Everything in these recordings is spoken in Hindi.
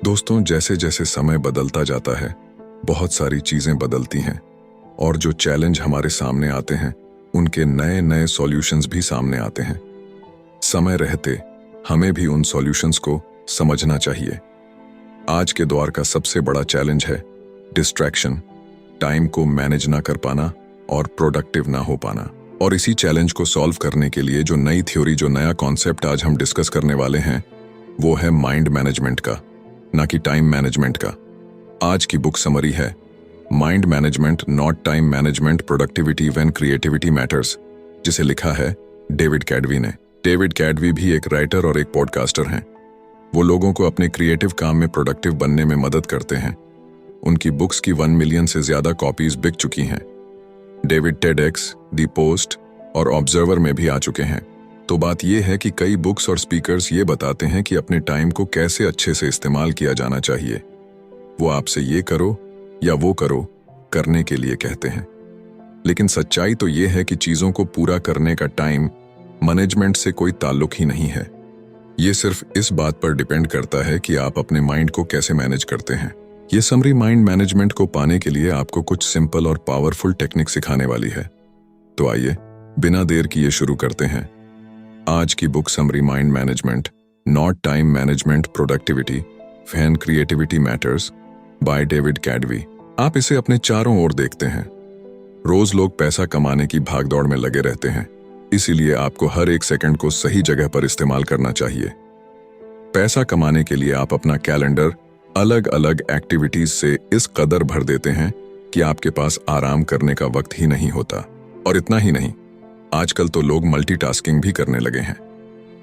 दोस्तों, जैसे जैसे समय बदलता जाता है, बहुत सारी चीजें बदलती हैं और जो चैलेंज हमारे सामने आते हैं, उनके नए नए सॉल्यूशंस भी सामने आते हैं। समय रहते हमें भी उन सॉल्यूशंस को समझना चाहिए। आज के दौर का सबसे बड़ा चैलेंज है डिस्ट्रैक्शन, टाइम को मैनेज ना कर पाना और प्रोडक्टिव ना हो पाना। और इसी चैलेंज को सॉल्व करने के लिए जो नई थ्योरी, जो नया कॉन्सेप्ट आज हम डिस्कस करने वाले हैं, वो है माइंड मैनेजमेंट का, ना कि टाइम मैनेजमेंट का। आज की बुक समरी है mind management not time management, productivity when creativity matters, जिसे लिखा है डेविड कैडवी ने। डेविड कैडवी भी एक राइटर और एक पॉडकास्टर हैं। वो लोगों को अपने क्रिएटिव काम में प्रोडक्टिव बनने में मदद करते हैं। उनकी बुक्स की 1 मिलियन से ज्यादा कॉपीज बिक चुकी हैं। डेविड टेडएक्स, दी पोस्ट और ऑब्जर्वर में भी आ चुके हैं। तो बात यह है कि कई बुक्स और स्पीकर्स ये बताते हैं कि अपने टाइम को कैसे अच्छे से इस्तेमाल किया जाना चाहिए। वो आपसे ये करो या वो करो करने के लिए कहते हैं, लेकिन सच्चाई तो ये है कि चीजों को पूरा करने का टाइम मैनेजमेंट से कोई ताल्लुक ही नहीं है। ये सिर्फ इस बात पर डिपेंड करता है कि आप अपने माइंड को कैसे मैनेज करते हैं। ये समरी माइंड मैनेजमेंट को पाने के लिए आपको कुछ सिंपल और पावरफुल टेक्निक सिखाने वाली है। तो आइए बिना देर किए शुरू करते हैं आज की book summary mind management not time management, productivity when creativity matters by David Kadavy. आप इसे अपने चारों ओर देखते हैं। रोज लोग पैसा कमाने की भागदौड़ में लगे रहते हैं, इसीलिए आपको हर एक सेकंड को सही जगह पर इस्तेमाल करना चाहिए। पैसा कमाने के लिए आप अपना कैलेंडर अलग अलग एक्टिविटीज से इस कदर भर देते हैं कि आपके पास आराम करने का वक्त ही नहीं होता। और इतना ही नहीं, आजकल तो लोग मल्टीटास्किंग भी करने लगे हैं,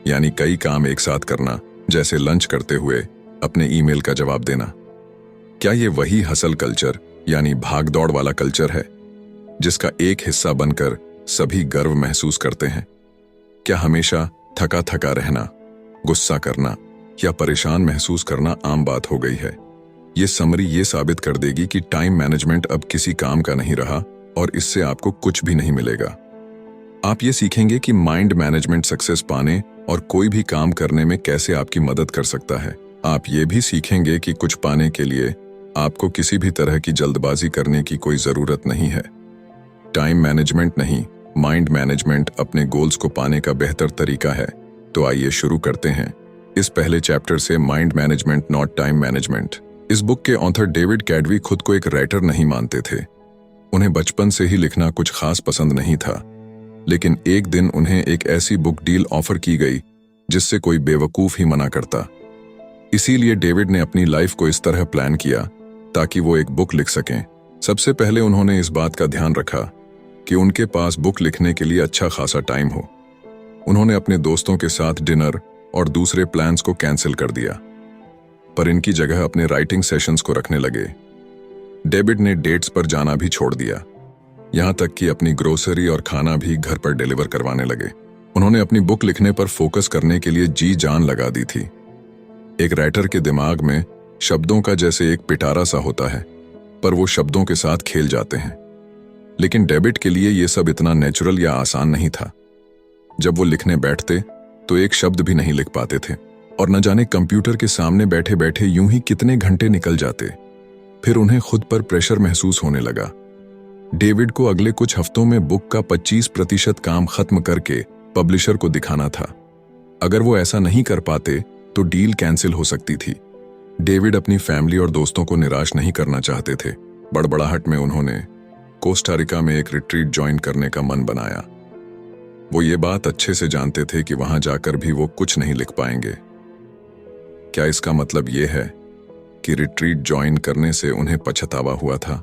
यानी कई काम एक साथ करना, जैसे लंच करते हुए अपने ईमेल का जवाब देना। क्या ये वही हसल कल्चर यानी भागदौड़ वाला कल्चर है जिसका एक हिस्सा बनकर सभी गर्व महसूस करते हैं? क्या हमेशा थका थका रहना, गुस्सा करना या परेशान महसूस करना आम बात हो गई है? ये समरी ये साबित कर देगी कि टाइम मैनेजमेंट अब किसी काम का नहीं रहा और इससे आपको कुछ भी नहीं मिलेगा। आप ये सीखेंगे कि माइंड मैनेजमेंट सक्सेस पाने और कोई भी काम करने में कैसे आपकी मदद कर सकता है। आप ये भी सीखेंगे कि कुछ पाने के लिए आपको किसी भी तरह की जल्दबाजी करने की कोई जरूरत नहीं है। टाइम मैनेजमेंट नहीं, माइंड मैनेजमेंट अपने गोल्स को पाने का बेहतर तरीका है। तो आइए शुरू करते हैं इस पहले चैप्टर से, mind management not time management. इस बुक के ऑथर डेविड कैडवी खुद को एक राइटर नहीं मानते थे। उन्हें बचपन से ही लिखना कुछ खास पसंद नहीं था, लेकिन एक दिन उन्हें एक ऐसी बुक डील ऑफर की गई जिससे कोई बेवकूफ ही मना करता। इसीलिए डेविड ने अपनी लाइफ को इस तरह प्लान किया ताकि वो एक बुक लिख सकें। सबसे पहले उन्होंने इस बात का ध्यान रखा कि उनके पास बुक लिखने के लिए अच्छा खासा टाइम हो। उन्होंने अपने दोस्तों के साथ डिनर और दूसरे प्लान्स को कैंसिल कर दिया, पर इनकी जगह अपने राइटिंग सेशंस को रखने लगे। डेविड ने डेट्स पर जाना भी छोड़ दिया, यहां तक कि अपनी ग्रोसरी और खाना भी घर पर डिलीवर करवाने लगे। उन्होंने अपनी बुक लिखने पर फोकस करने के लिए जी जान लगा दी थी। एक राइटर के दिमाग में शब्दों का जैसे एक पिटारा सा होता है, पर वो शब्दों के साथ खेल जाते हैं। लेकिन डेविड के लिए ये सब इतना नेचुरल या आसान नहीं था। जब वो लिखने बैठते तो एक शब्द भी नहीं लिख पाते थे और न जाने कंप्यूटर के सामने बैठे बैठे यूं ही कितने घंटे निकल जाते। फिर उन्हें खुद पर प्रेशर महसूस होने लगा। डेविड को अगले कुछ हफ्तों में बुक का 25% काम खत्म करके पब्लिशर को दिखाना था। अगर वो ऐसा नहीं कर पाते तो डील कैंसिल हो सकती थी। डेविड अपनी फैमिली और दोस्तों को निराश नहीं करना चाहते थे। बड़बड़ाहट में उन्होंने कोस्टा रिका में एक रिट्रीट ज्वाइन करने का मन बनाया। वो ये बात अच्छे से जानते थे कि वहां जाकर भी वो कुछ नहीं लिख पाएंगे। क्या इसका मतलब ये है कि रिट्रीट ज्वाइन करने से उन्हें पछतावा हुआ था?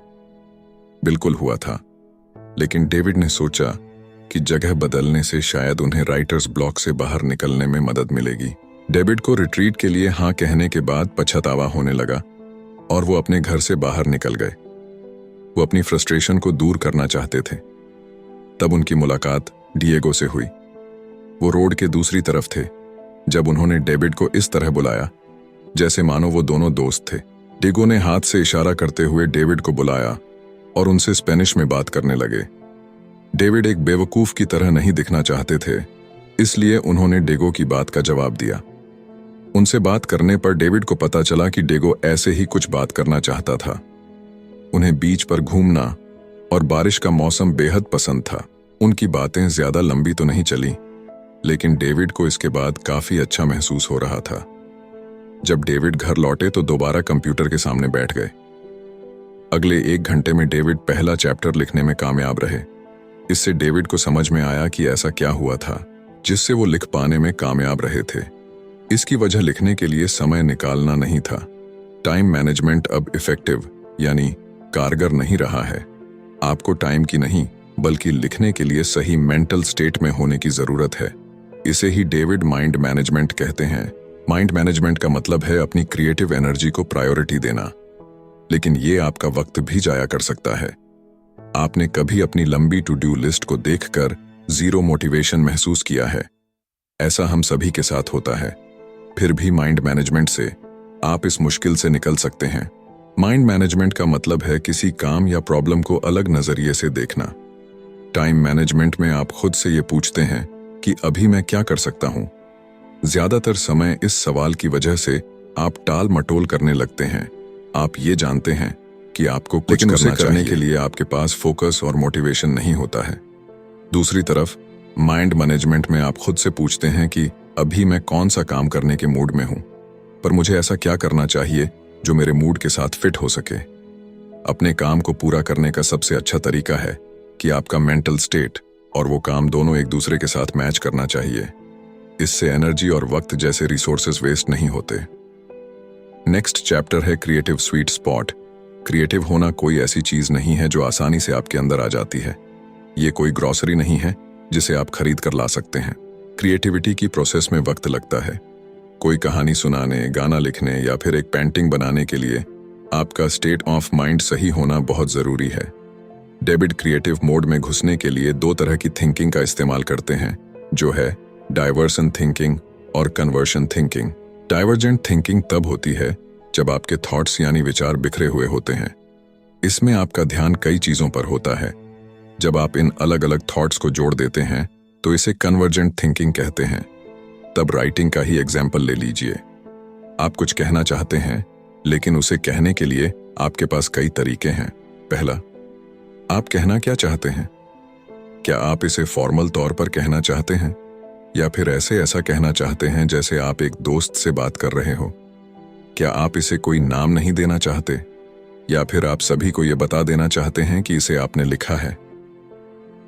बिल्कुल हुआ था, लेकिन डेविड ने सोचा कि जगह बदलने से शायद उन्हें राइटर्स ब्लॉक से बाहर निकलने में मदद मिलेगी। डेविड को रिट्रीट के लिए हाँ कहने के बाद पछतावा होने लगा और वो अपने घर से बाहर निकल गए। वो अपनी फ्रस्ट्रेशन को दूर करना चाहते थे। तब उनकी मुलाकात डिएगो से हुई। वो रोड के दूसरी तरफ थे जब उन्होंने डेविड को इस तरह बुलाया जैसे मानो वो दोनों दोस्त थे। डिएगो ने हाथ से इशारा करते हुए डेविड को बुलाया और उनसे स्पेनिश में बात करने लगे। डेविड एक बेवकूफ की तरह नहीं दिखना चाहते थे, इसलिए उन्होंने डिएगो की बात का जवाब दिया। उनसे बात करने पर डेविड को पता चला कि डेगो ऐसे ही कुछ बात करना चाहता था। उन्हें बीच पर घूमना और बारिश का मौसम बेहद पसंद था। उनकी बातें ज्यादा लंबी तो नहीं चली, लेकिन डेविड को इसके बाद काफी अच्छा महसूस हो रहा था। जब डेविड घर लौटे तो दोबारा कंप्यूटर के सामने बैठ गए। अगले 1 घंटे में डेविड पहला चैप्टर लिखने में कामयाब रहे। इससे डेविड को समझ में आया कि ऐसा क्या हुआ था जिससे वो लिख पाने में कामयाब रहे थे। इसकी वजह लिखने के लिए समय निकालना नहीं था। टाइम मैनेजमेंट अब इफेक्टिव यानी कारगर नहीं रहा है। आपको टाइम की नहीं बल्कि लिखने के लिए सही मेंटल स्टेट में होने की जरूरत है। इसे ही डेविड माइंड मैनेजमेंट कहते हैं। माइंड मैनेजमेंट का मतलब है अपनी क्रिएटिव एनर्जी को प्रायोरिटी देना, लेकिन ये आपका वक्त भी जाया कर सकता है। आपने कभी अपनी लंबी टू डू लिस्ट को देखकर जीरो मोटिवेशन महसूस किया है? ऐसा हम सभी के साथ होता है। फिर भी माइंड मैनेजमेंट से आप इस मुश्किल से निकल सकते हैं। माइंड मैनेजमेंट का मतलब है किसी काम या प्रॉब्लम को अलग नजरिए से देखना। टाइम मैनेजमेंट में आप खुद से ये पूछते हैं कि अभी मैं क्या कर सकता हूं। ज्यादातर समय इस सवाल की वजह से आप टाल मटोल करने लगते हैं। आप ये जानते हैं कि आपको कुछ करने के लिए आपके पास फोकस और मोटिवेशन नहीं होता है। दूसरी तरफ माइंड मैनेजमेंट में आप खुद से पूछते हैं कि अभी मैं कौन सा काम करने के मूड में हूं, पर मुझे ऐसा क्या करना चाहिए जो मेरे मूड के साथ फिट हो सके। अपने काम को पूरा करने का सबसे अच्छा तरीका है कि आपका मेंटल स्टेट और वो काम दोनों एक दूसरे के साथ मैच करना चाहिए। इससे एनर्जी और वक्त जैसे रिसोर्सेज वेस्ट नहीं होते। नेक्स्ट चैप्टर है क्रिएटिव स्वीट स्पॉट। क्रिएटिव होना कोई ऐसी चीज नहीं है जो आसानी से आपके अंदर आ जाती है। ये कोई ग्रोसरी नहीं है जिसे आप खरीद कर ला सकते हैं। क्रिएटिविटी की प्रोसेस में वक्त लगता है। कोई कहानी सुनाने, गाना लिखने या फिर एक पेंटिंग बनाने के लिए आपका स्टेट ऑफ माइंड सही होना बहुत जरूरी है। डेविड क्रिएटिव मोड में घुसने के लिए 2 तरह की थिंकिंग का इस्तेमाल करते हैं, जो है डाइवर्सन थिंकिंग और कन्वर्शन थिंकिंग। डाइवर्जेंट थिंकिंग तब होती है जब आपके थॉट्स यानी विचार बिखरे हुए होते हैं। इसमें आपका ध्यान कई चीजों पर होता है। जब आप इन अलग अलग थॉट्स को जोड़ देते हैं तो इसे कन्वर्जेंट थिंकिंग कहते हैं। तब राइटिंग का ही एग्जाम्पल ले लीजिए। आप कुछ कहना चाहते हैं, लेकिन उसे कहने के लिए आपके पास कई तरीके हैं। पहला, आप कहना क्या चाहते हैं? क्या आप इसे फॉर्मल तौर पर कहना चाहते हैं या फिर ऐसा कहना चाहते हैं जैसे आप एक दोस्त से बात कर रहे हो? क्या आप इसे कोई नाम नहीं देना चाहते या फिर आप सभी को यह बता देना चाहते हैं कि इसे आपने लिखा है?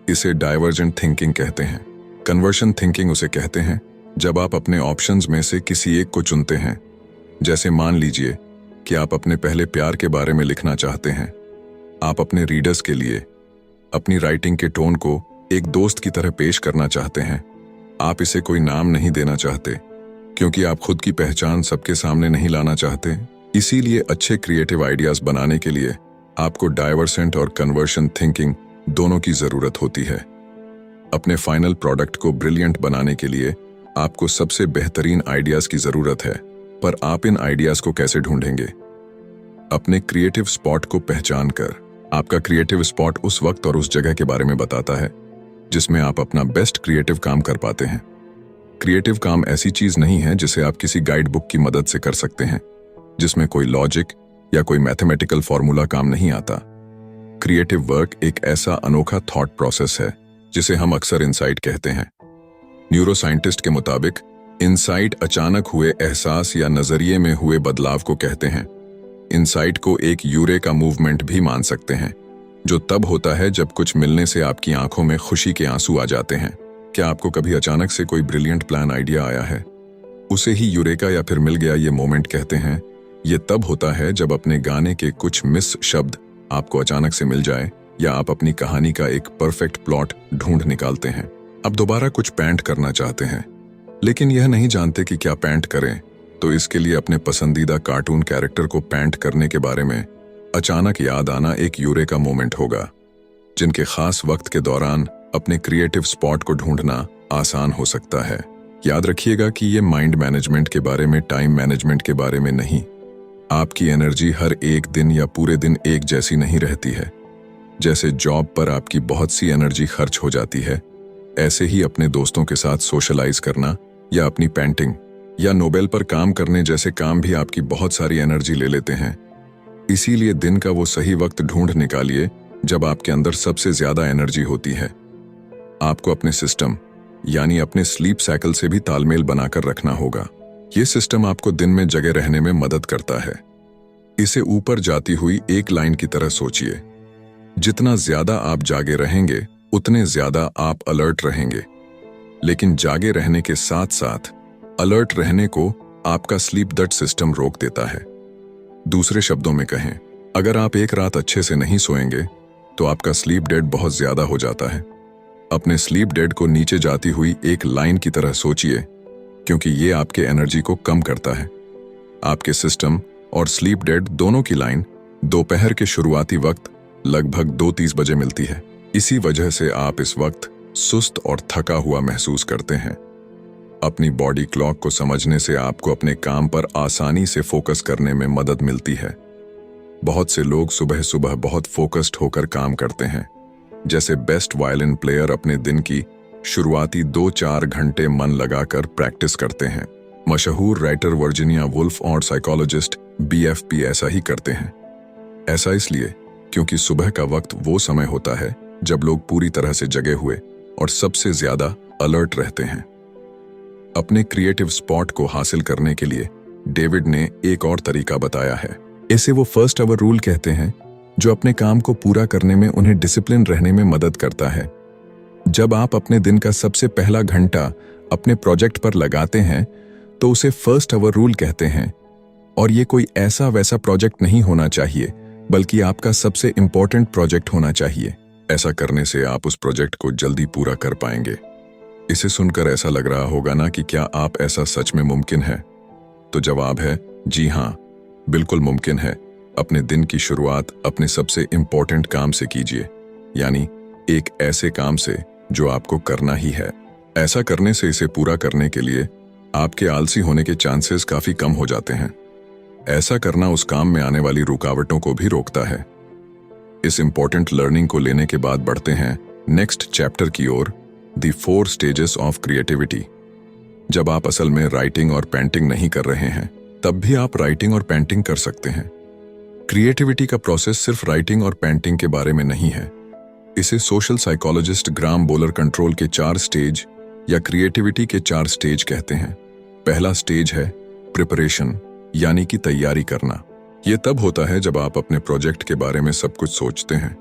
इसे डाइवर्जेंट थिंकिंग कहते हैं। कन्वर्शन थिंकिंग उसे कहते हैं जब आप अपने ऑप्शंस में से किसी एक को चुनते हैं। जैसे मान लीजिए कि आप अपने पहले प्यार के बारे में लिखना चाहते हैं। आप अपने रीडर्स के लिए अपनी राइटिंग के टोन को एक दोस्त की तरह पेश करना चाहते हैं। आप इसे कोई नाम नहीं देना चाहते क्योंकि आप खुद की पहचान सबके सामने नहीं लाना चाहते। इसीलिए अच्छे क्रिएटिव आइडियाज बनाने के लिए आपको डाइवर्सेंट और कन्वर्शन थिंकिंग दोनों की जरूरत होती है। अपने फाइनल प्रोडक्ट को ब्रिलियंट बनाने के लिए आपको सबसे बेहतरीन आइडियाज की जरूरत है, पर आप इन आइडियाज को कैसे ढूंढेंगे? अपने क्रिएटिव स्पॉट को पहचान कर। आपका क्रिएटिव स्पॉट उस वक्त और उस जगह के बारे में बताता है जिसमें आप अपना बेस्ट क्रिएटिव काम कर पाते हैं। क्रिएटिव काम ऐसी चीज नहीं है जिसे आप किसी गाइड बुक की मदद से कर सकते हैं, जिसमें कोई लॉजिक या कोई मैथमेटिकल फॉर्मूला काम नहीं आता। क्रिएटिव वर्क एक ऐसा अनोखा थॉट प्रोसेस है जिसे हम अक्सर इनसाइट कहते हैं। न्यूरो साइंटिस्ट के मुताबिक इनसाइट अचानक हुए एहसास या नजरिए में हुए बदलाव को कहते हैं। इनसाइट को एक यूरेका मूवमेंट भी मान सकते हैं, जो तब होता है जब कुछ मिलने से आपकी आंखों में खुशी के आंसू आ जाते हैं। क्या आपको कभी अचानक से कोई ब्रिलियंट प्लान आइडिया आया है? उसे ही यूरेका या फिर मिल गया ये मोमेंट कहते हैं। ये तब होता है जब अपने गाने के कुछ मिस शब्द आपको अचानक से मिल जाए या आप अपनी कहानी का एक परफेक्ट प्लॉट ढूंढ निकालते हैं। अब दोबारा कुछ पेंट करना चाहते हैं, लेकिन यह नहीं जानते कि क्या पेंट करें, तो इसके लिए अपने पसंदीदा कार्टून कैरेक्टर को पेंट करने के बारे में अचानक याद आना एक यूरेका मोमेंट होगा। जिनके खास वक्त के दौरान अपने क्रिएटिव स्पॉट को ढूंढना आसान हो सकता है। याद रखिएगा कि ये माइंड मैनेजमेंट के बारे में, टाइम मैनेजमेंट के बारे में नहीं। आपकी एनर्जी हर एक दिन या पूरे दिन एक जैसी नहीं रहती है। जैसे जॉब पर आपकी बहुत सी एनर्जी खर्च हो जाती है, ऐसे ही अपने दोस्तों के साथ सोशलाइज करना या अपनी पेंटिंग या नोबेल पर काम करने जैसे काम भी आपकी बहुत सारी एनर्जी ले लेते हैं। इसीलिए दिन का वो सही वक्त ढूंढ निकालिए जब आपके अंदर सबसे ज्यादा एनर्जी होती है। आपको अपने सिस्टम यानी अपने स्लीप साइकिल से भी तालमेल बनाकर रखना होगा। ये सिस्टम आपको दिन में जगे रहने में मदद करता है। इसे ऊपर जाती हुई एक लाइन की तरह सोचिए। जितना ज्यादा आप जागे रहेंगे उतने ज्यादा आप अलर्ट रहेंगे, लेकिन जागे रहने के साथ साथ अलर्ट रहने को आपका स्लीप डेट सिस्टम रोक देता है। दूसरे शब्दों में कहें, अगर आप एक रात अच्छे से नहीं सोएंगे तो आपका स्लीप डेट बहुत ज्यादा हो जाता है। अपने स्लीप डेट को नीचे जाती हुई एक लाइन की तरह सोचिए, क्योंकि ये आपके एनर्जी को कम करता है। आपके सिस्टम और स्लीप डेट दोनों की लाइन दोपहर के शुरुआती वक्त लगभग 2:30 बजे मिलती है। इसी वजह से आप इस वक्त सुस्त और थका हुआ महसूस करते हैं। अपनी बॉडी क्लॉक को समझने से आपको अपने काम पर आसानी से फोकस करने में मदद मिलती है। बहुत से लोग सुबह सुबह बहुत फोकस्ड होकर काम करते हैं, जैसे बेस्ट वायलिन प्लेयर अपने दिन की शुरुआती 2-4 घंटे मन लगाकर प्रैक्टिस करते हैं। मशहूर राइटर वर्जीनिया वुल्फ और साइकोलॉजिस्ट BFP ऐसा ही करते हैं। ऐसा इसलिए क्योंकि सुबह का वक्त वो समय होता है जब लोग पूरी तरह से जगे हुए और सबसे ज्यादा अलर्ट रहते हैं। अपने क्रिएटिव स्पॉट को हासिल करने के लिए डेविड ने एक और तरीका बताया है। इसे वो फर्स्ट आवर रूल कहते हैं, जो अपने काम को पूरा करने में उन्हें डिसिप्लिन रहने में मदद करता है। जब आप अपने दिन का सबसे पहला घंटा अपने प्रोजेक्ट पर लगाते हैं तो उसे फर्स्ट आवर रूल कहते हैं, और ये कोई ऐसा वैसा प्रोजेक्ट नहीं होना चाहिए, बल्कि आपका सबसे इंपॉर्टेंट प्रोजेक्ट होना चाहिए। ऐसा करने से आप उस प्रोजेक्ट को जल्दी पूरा कर पाएंगे। इसे सुनकर ऐसा लग रहा होगा ना कि क्या आप ऐसा सच में मुमकिन है? तो जवाब है जी हाँ, बिल्कुल मुमकिन है। अपने दिन की शुरुआत अपने सबसे इंपॉर्टेंट काम से कीजिए, यानी एक ऐसे काम से जो आपको करना ही है। ऐसा करने से इसे पूरा करने के लिए आपके आलसी होने के चांसेस काफी कम हो जाते हैं। ऐसा करना उस काम में आने वाली रुकावटों को भी रोकता है। इस इंपॉर्टेंट लर्निंग को लेने के बाद बढ़ते हैं नेक्स्ट चैप्टर की ओर, द 4 स्टेजेस ऑफ क्रिएटिविटी। जब आप असल में राइटिंग और पेंटिंग नहीं कर रहे हैं, तब भी आप राइटिंग और पेंटिंग कर सकते हैं। क्रिएटिविटी का प्रोसेस सिर्फ राइटिंग और पेंटिंग के बारे में नहीं है। इसे सोशल साइकोलॉजिस्ट ग्राम बोलर कंट्रोल के 4 स्टेज या क्रिएटिविटी के 4 स्टेज कहते हैं। पहला स्टेज है प्रिपरेशन, यानी कि तैयारी करना। यह तब होता है जब आप अपने प्रोजेक्ट के बारे में सब कुछ सोचते हैं।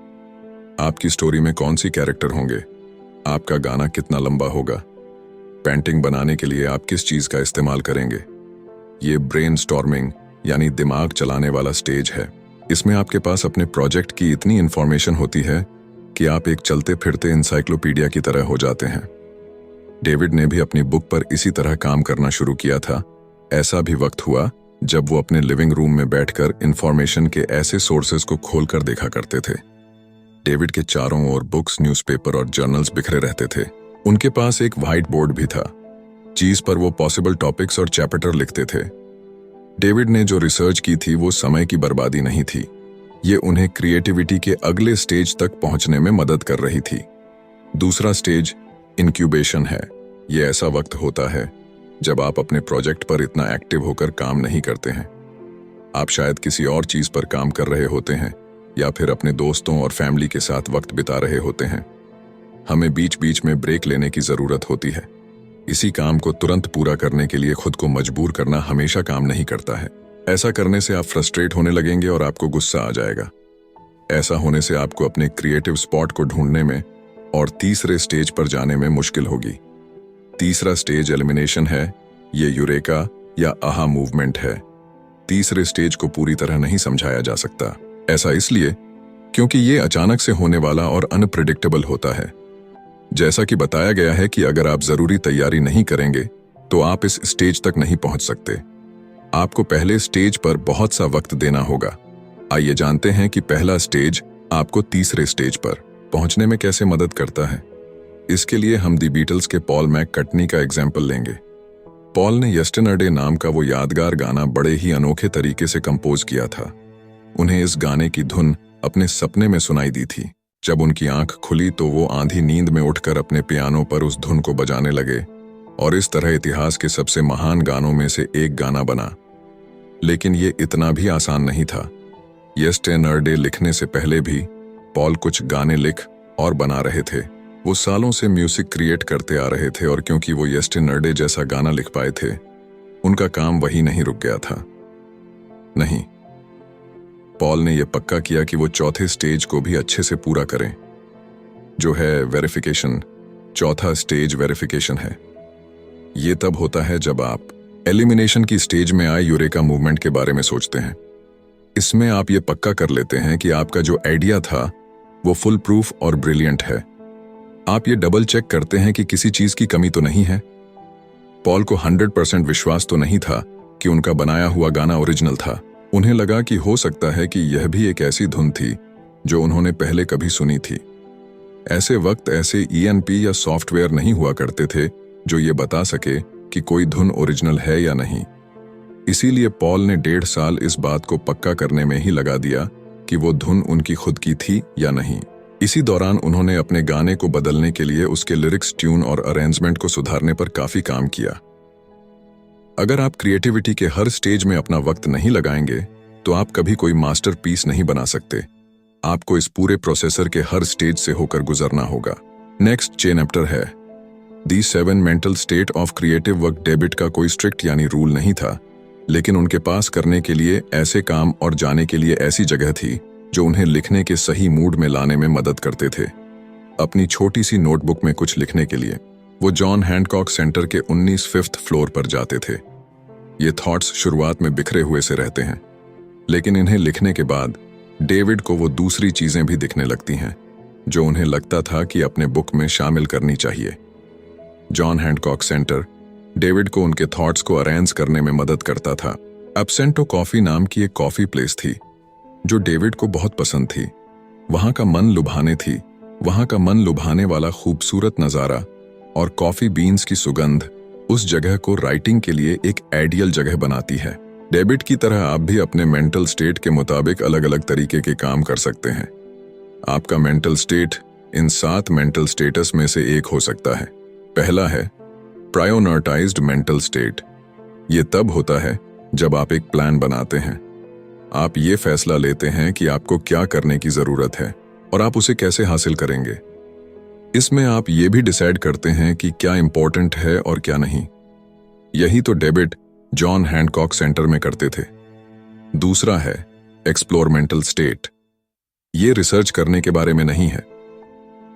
आपकी स्टोरी में कौन सी कैरेक्टर होंगे, आपका गाना कितना लंबा होगा, पेंटिंग बनाने के लिए आप किस चीज का इस्तेमाल करेंगे। ये ब्रेनस्टॉर्मिंग यानी दिमाग चलाने वाला स्टेज है। इसमें आपके पास अपने प्रोजेक्ट की इतनी इंफॉर्मेशन होती है कि आप एक चलते फिरते इंसाइक्लोपीडिया की तरह हो जाते हैं। डेविड ने भी अपनी बुक पर इसी तरह काम करना शुरू किया था। ऐसा भी वक्त हुआ जब वो अपने लिविंग रूम में बैठकर इंफॉर्मेशन के ऐसे सोर्सेस को खोलकर देखा करते थे। डेविड के चारों ओर बुक्स, न्यूज़पेपर और जर्नल्स बिखरे रहते थे। उनके पास एक व्हाइट बोर्ड भी था, जिस पर वो पॉसिबल टॉपिक्स और चैप्टर लिखते थे। डेविड ने जो रिसर्च की थी वो समय की बर्बादी नहीं थी, ये उन्हें क्रिएटिविटी के अगले स्टेज तक पहुंचने में मदद कर रही थी। दूसरा स्टेज इंक्यूबेशन है। ये ऐसा वक्त होता है जब आप अपने प्रोजेक्ट पर इतना एक्टिव होकर काम नहीं करते हैं। आप शायद किसी और चीज पर काम कर रहे होते हैं या फिर अपने दोस्तों और फैमिली के साथ वक्त बिता रहे होते हैं। हमें बीच बीच में ब्रेक लेने की जरूरत होती है। इसी काम को तुरंत पूरा करने के लिए खुद को मजबूर करना हमेशा काम नहीं करता है। ऐसा करने से आप फ्रस्ट्रेट होने लगेंगे और आपको गुस्सा आ जाएगा। ऐसा होने से आपको अपने क्रिएटिव स्पॉट को ढूंढने में और तीसरे स्टेज पर जाने में मुश्किल होगी। तीसरा स्टेज एलिमिनेशन है। ये यूरेका या आहा मूवमेंट है। तीसरे स्टेज को पूरी तरह नहीं समझाया जा सकता। ऐसा इसलिए क्योंकि ये अचानक से होने वाला और अनप्रेडिक्टेबल होता है। जैसा कि बताया गया है कि अगर आप जरूरी तैयारी नहीं करेंगे तो आप इस स्टेज तक नहीं पहुंच सकते। आपको पहले स्टेज पर बहुत सा वक्त देना होगा। आइए जानते हैं कि पहला स्टेज आपको तीसरे स्टेज पर पहुंचने में कैसे मदद करता है। इसके लिए हम दी बीटल्स के पॉल मैककर्टनी का एग्जाम्पल लेंगे। पॉल ने यस्टरडे नाम का वो यादगार गाना बड़े ही अनोखे तरीके से कंपोज किया था। उन्हें इस गाने की धुन अपने सपने में सुनाई दी थी। जब उनकी आंख खुली तो वो आंधी नींद में उठकर अपने पियानो पर उस धुन को बजाने लगे। और इस तरह इतिहास के सबसे महान गानों में से एक गाना बना। लेकिन ये इतना भी आसान नहीं था। येस्टरडे लिखने से पहले भी पॉल कुछ गाने लिख और बना रहे थे। वो सालों से म्यूजिक क्रिएट करते आ रहे थे और क्योंकि वो येस्टरडे जैसा गाना लिख पाए थे, उनका काम वही नहीं रुक गया था। नहीं, पॉल ने यह पक्का किया कि वो चौथे स्टेज को भी अच्छे से पूरा करें, जो है वेरिफिकेशन। चौथा स्टेज वेरिफिकेशन है। ये तब होता है जब आप एलिमिनेशन की स्टेज में आए यूरेका मूवमेंट के बारे में सोचते हैं। इसमें आप ये पक्का कर लेते हैं कि आपका जो आइडिया था वो फुल प्रूफ और ब्रिलियंट है। आप ये डबल चेक करते हैं कि किसी चीज की कमी तो नहीं है। पॉल को 100% विश्वास तो नहीं था कि उनका बनाया हुआ गाना ओरिजिनल था। उन्हें लगा कि हो सकता है कि यह भी एक ऐसी धुन थी जो उन्होंने पहले कभी सुनी थी। ऐसे वक्त ऐसे ENP या सॉफ्टवेयर नहीं हुआ करते थे जो ये बता सके कि कोई धुन ओरिजिनल है या नहीं। इसीलिए पॉल ने 1.5 साल इस बात को पक्का करने में ही लगा दिया कि वो धुन उनकी खुद की थी या नहीं। इसी दौरान उन्होंने अपने गाने को बदलने के लिए उसके लिरिक्स, ट्यून और अरेंजमेंट को सुधारने पर काफी काम किया। अगर आप क्रिएटिविटी के हर स्टेज में अपना वक्त नहीं लगाएंगे तो आप कभी कोई मास्टरपीस नहीं बना सकते। आपको इस पूरे प्रोसेसर के हर स्टेज से होकर गुजरना होगा। नेक्स्ट चैप्टर है दी 7 mental state of creative work. David का कोई स्ट्रिक्ट यानी रूल नहीं था, लेकिन उनके पास करने के लिए ऐसे काम और जाने के लिए ऐसी जगह थी जो उन्हें लिखने के सही मूड में लाने में मदद करते थे। अपनी छोटी सी नोटबुक में कुछ लिखने के लिए वो जॉन हैंडकॉक सेंटर के 19 5th फ्लोर पर जाते थे। ये थॉट्स शुरुआत में बिखरे हुए से रहते हैं, लेकिन इन्हें लिखने के बाद डेविड को वो दूसरी चीजें भी दिखने लगती हैं जो उन्हें लगता था कि अपने बुक में शामिल करनी चाहिए। जॉन हैंडकॉक सेंटर डेविड को उनके थॉट्स को अरेंज करने में मदद करता था। एब्सेंटो कॉफी नाम की एक कॉफी प्लेस थी जो डेविड को बहुत पसंद थी। वहां का मन लुभाने वाला खूबसूरत नजारा और कॉफी बीन्स की सुगंध उस जगह को राइटिंग के लिए एक आइडियल जगह बनाती है। डेविड की तरह आप भी अपने मेंटल स्टेट के मुताबिक अलग अलग तरीके के काम कर सकते हैं। आपका mental state in 7 mental status में से एक हो सकता है। पहला है प्रायोरिटाइज्ड मेंटल स्टेट। ये तब होता है जब आप एक प्लान बनाते हैं। आप ये फैसला लेते हैं कि आपको क्या करने की जरूरत है और आप उसे कैसे हासिल करेंगे। इसमें आप ये भी डिसाइड करते हैं कि क्या इंपॉर्टेंट है और क्या नहीं। यही तो डेविड जॉन हैंडकॉक सेंटर में करते थे। दूसरा है एक्सप्लोर मेंटल स्टेट। ये रिसर्च करने के बारे में नहीं है।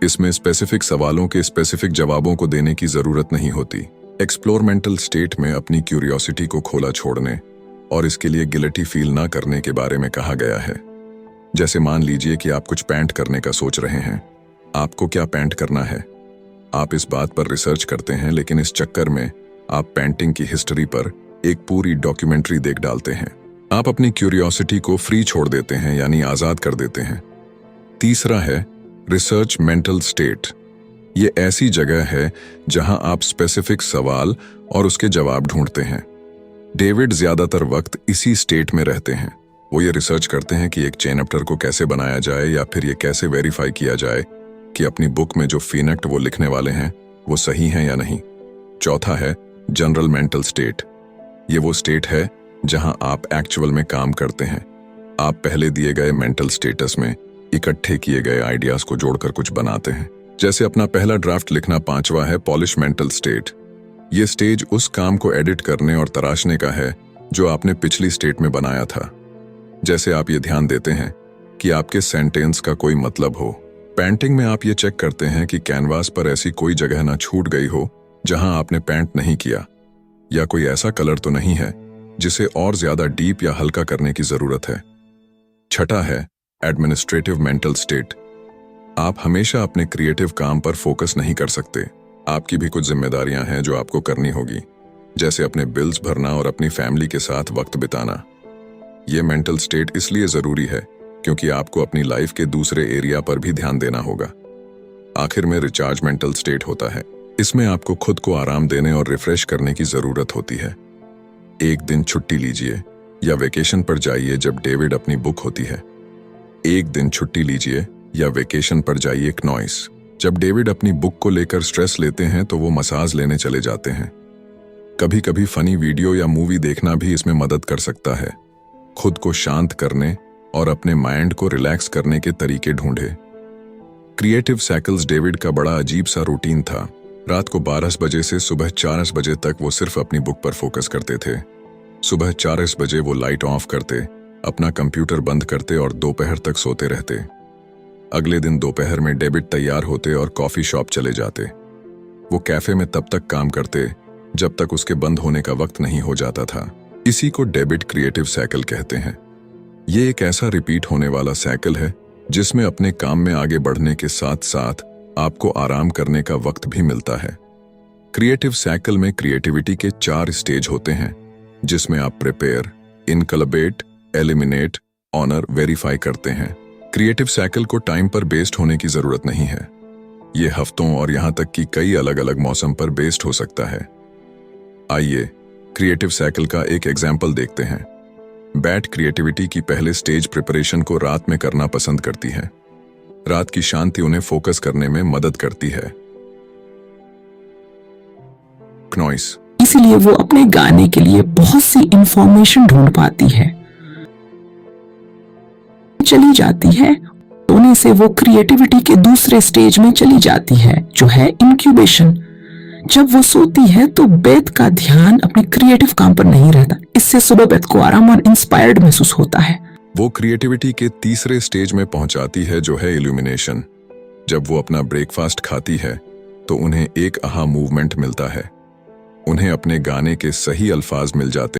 इसमें स्पेसिफिक सवालों के स्पेसिफिक जवाबों को देने की जरूरत नहीं होती। एक्सप्लोर मेंटल स्टेट में अपनी क्यूरियोसिटी को खोला छोड़ने और इसके लिए गिल्टी फील ना करने के बारे में कहा गया है। जैसे मान लीजिए कि आप कुछ पेंट करने का सोच रहे हैं। आपको क्या पेंट करना है, आप इस बात पर रिसर्च करते हैं, लेकिन इस चक्कर में आप पेंटिंग की हिस्ट्री पर एक पूरी डॉक्यूमेंट्री देख डालते हैं। आप अपनी क्यूरियोसिटी को फ्री छोड़ देते हैं, यानी आजाद कर देते हैं। तीसरा है रिसर्च मेंटल स्टेट। ये ऐसी जगह है जहां आप स्पेसिफिक सवाल और उसके जवाब ढूंढते हैं। डेविड ज्यादातर वक्त इसी स्टेट में रहते हैं। वो ये रिसर्च करते हैं कि एक चैप्टर को कैसे बनाया जाए या फिर ये कैसे वेरीफाई किया जाए कि अपनी बुक में जो फीनेक्ट वो लिखने वाले हैं वो सही हैं या नहीं। चौथा है जनरल मेंटल स्टेट। ये वो स्टेट है जहां आप एक्चुअल में काम करते हैं। आप पहले दिए गए मेंटल स्टेटस में इकट्ठे किए गए आइडियाज को जोड़कर कुछ बनाते हैं। जैसे अपना पहला ड्राफ्ट लिखना। पांचवा है पॉलिश मेंटल स्टेट। ये स्टेज उस काम को एडिट करने और तराशने का है जो आपने पिछली स्टेट में बनाया था। जैसे आप ये ध्यान देते हैं कि आपके सेंटेंस का कोई मतलब हो। पेंटिंग में आप ये चेक करते हैं कि कैनवास पर ऐसी कोई जगह ना छूट गई हो जहां आपने पेंट नहीं किया, या कोई ऐसा कलर तो नहीं है जिसे और ज्यादा डीप या हल्का करने की जरूरत है। छठा है एडमिनिस्ट्रेटिव मेंटल स्टेट। आप हमेशा अपने क्रिएटिव काम पर फोकस नहीं कर सकते। आपकी भी कुछ जिम्मेदारियां हैं जो आपको करनी होगी, जैसे अपने बिल्स भरना और अपनी फैमिली के साथ वक्त बिताना। ये मेंटल स्टेट इसलिए जरूरी है क्योंकि आपको अपनी लाइफ के दूसरे एरिया पर भी ध्यान देना होगा। आखिर में रिचार्ज मेंटल स्टेट होता है। इसमें आपको खुद को आराम देने और रिफ्रेश करने की जरूरत होती है। एक दिन छुट्टी लीजिए या वेकेशन पर जाइए जब डेविड अपनी बुक होती है। एक दिन छुट्टी लीजिए या वेकेशन पर जाइए नॉइस जब डेविड अपनी बुक को लेकर स्ट्रेस लेते हैं तो वो मसाज लेने चले जाते हैं। कभी कभी फनी वीडियो या मूवी देखना भी इसमें मदद कर सकता है। खुद को शांत करने और अपने माइंड को रिलैक्स करने के तरीके ढूंढे। क्रिएटिव साइकिल्स डेविड का बड़ा अजीब सा रूटीन था। रात को 12 बजे से सुबह 4 बजे तक वो सिर्फ अपनी बुक पर फोकस करते थे। सुबह 4 बजे वो लाइट ऑफ करते, अपना कंप्यूटर बंद करते और दोपहर तक सोते रहते। अगले दिन दोपहर में डेविड तैयार होते और कॉफी शॉप चले जाते। वो कैफे में तब तक काम करते जब तक उसके बंद होने का वक्त नहीं हो जाता था। इसी को डेविड क्रिएटिव साइकिल कहते हैं। ये एक ऐसा रिपीट होने वाला साइकिल है जिसमें अपने काम में आगे बढ़ने के साथ साथ आपको आराम करने का वक्त भी मिलता है। क्रिएटिव साइकिल में क्रिएटिविटी के 4 स्टेज होते हैं, जिसमें आप प्रिपेयर, इनकलबेट, एलिमिनेट, ऑनर, वेरीफाई करते हैं। क्रिएटिव साइकिल को टाइम पर बेस्ड होने की जरूरत नहीं है। ये हफ्तों और यहां तक कि कई अलग अलग मौसम पर बेस्ड हो सकता है। आइए क्रिएटिव साइकिल का एक एग्जाम्पल देखते हैं। बैट क्रिएटिविटी की पहले स्टेज प्रिपरेशन को रात में करना पसंद करती है। रात की शांति उन्हें फोकस करने में मदद करती है। नॉइस, इसीलिए वो अपने गाने के लिए बहुत सी इंफॉर्मेशन ढूंढ पाती है, चली जाती है। सोने से वो क्रिएटिविटी के दूसरे स्टेज में चली जाती है, जो है इंक्यूबेशन। जब वो सोती है तो बेथ का ध्यान अपने क्रिएटिव काम पर नहीं रहता। इससे सुबह बेथ को आराम और इंस्पायर्ड महसूस होता है। वो क्रिएटिविटी के तीसरे स्टेज में पहुंचाती है, जो है इल्यूमिनेशन। जब वो अपना ब्रेकफास्ट खाती है तो उन्हें एक आहा मूवमेंट मिलता है। उन्हें अपने गाने के सही अल्फाज मिल जाते